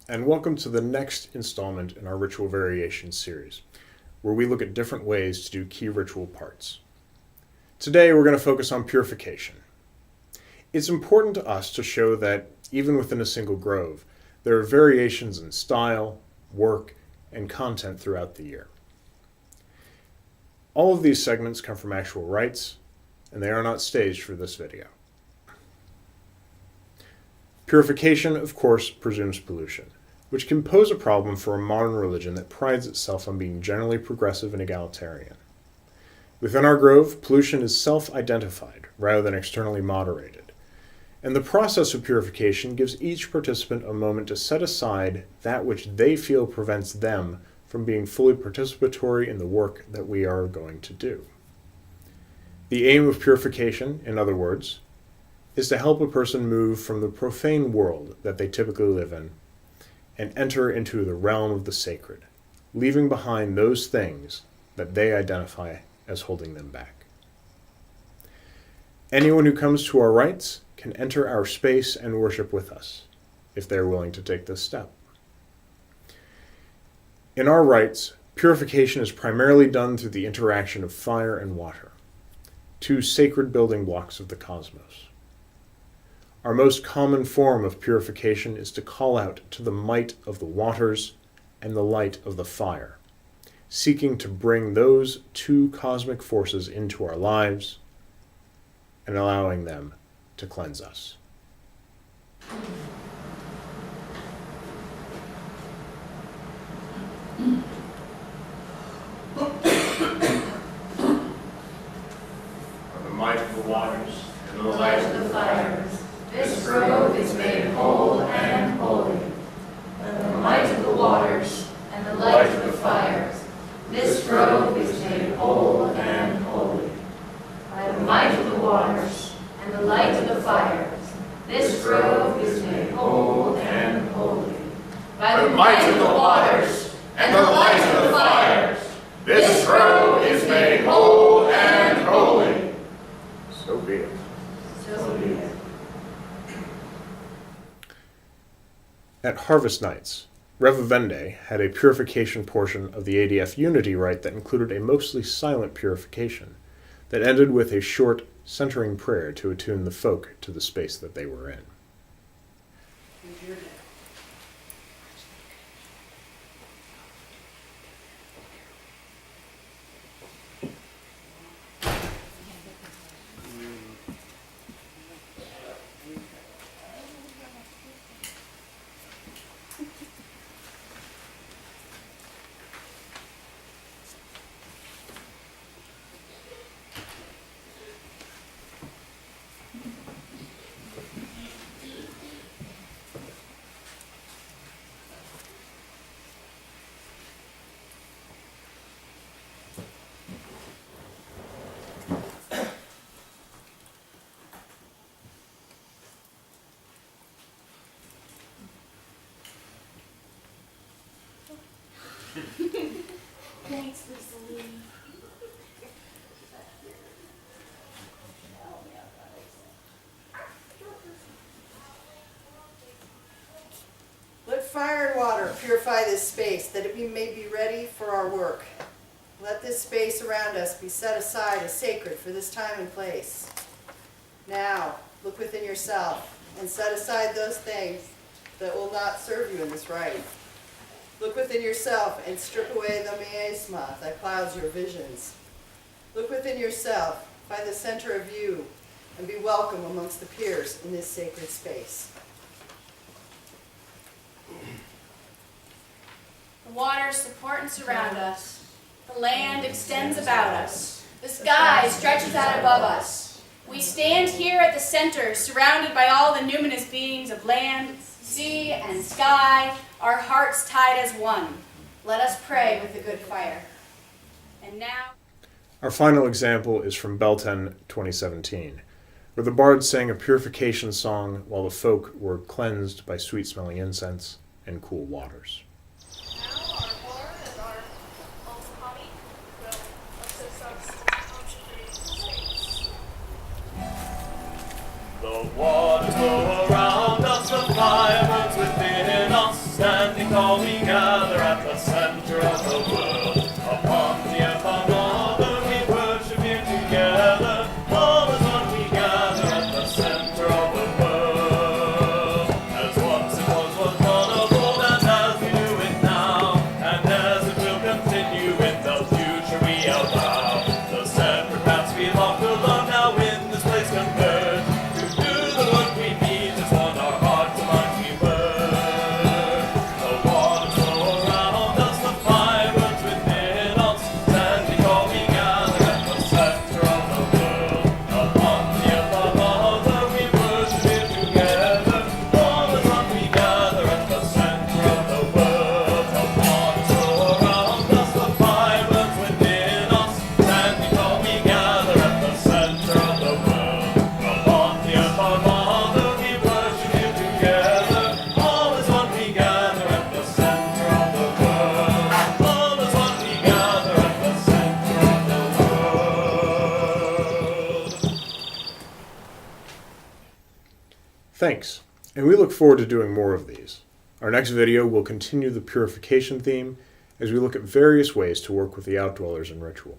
and welcome to the next installment in our Ritual Variations series, where we look at different ways to do key ritual parts. Today we're going to focus on purification. It's important to us to show that, even within a single grove, there are variations in style, work, and content throughout the year. All of these segments come from actual rites, and they are not staged for this video. Purification, of course, presumes pollution, which can pose a problem for a modern religion that prides itself on being generally progressive and egalitarian. Within our grove, pollution is self-identified rather than externally moderated, and the process of purification gives each participant a moment to set aside that which they feel prevents them from being fully participatory in the work that we are going to do. The aim of purification, in other words, is to help a person move from the profane world that they typically live in and enter into the realm of the sacred, leaving behind those things that they identify as holding them back. Anyone who comes to our rites can enter our space and worship with us, if they are willing to take this step. In our rites, purification is primarily done through the interaction of fire and water, two sacred building blocks of the cosmos. Our most common form of purification is to call out to the might of the waters and the light of the fire, seeking to bring those two cosmic forces into our lives and allowing them to cleanse us. The might of the waters and the light of the fires, this grove is made whole and holy. By the might of the waters and the light of the fires, this grove is made whole and holy. By the might of the waters and the light of the fires, this grove is made whole and holy. By the might of the waters and the light of the fires, this grove is made whole and holy. So be it. So be it. At harvest nights, Revivende had a purification portion of the ADF Unity rite that included a mostly silent purification that ended with a short, centering prayer to attune the folk to the space that they were in. Thanks, Lisa Lee. Let fire and water purify this space, that it may be ready for our work. Let this space around us be set aside as sacred for this time and place. Now, look within yourself and set aside those things that will not serve you in this rite. Look within yourself and strip away the miasma that clouds your visions. Look within yourself, find the center of you, and be welcome amongst the peers in this sacred space. The waters support and surround us. The land extends about us. The sky stretches out above us. We stand here at the center, surrounded by all the numinous beings of land, sea, and sky, our hearts tied as one. Let us pray with the good fire. And now... Our final example is from Belten 2017, where the bards sang a purification song while the folk were cleansed by sweet-smelling incense and cool waters. Now our COoR and our Altamani will assist us in consecrating the space. The waters go around us, the fire burns within us, Thanks, and we look forward to doing more of these. Our next video will continue the purification theme as we look at various ways to work with the outdwellers in ritual.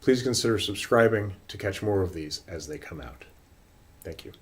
Please consider subscribing to catch more of these as they come out. Thank you.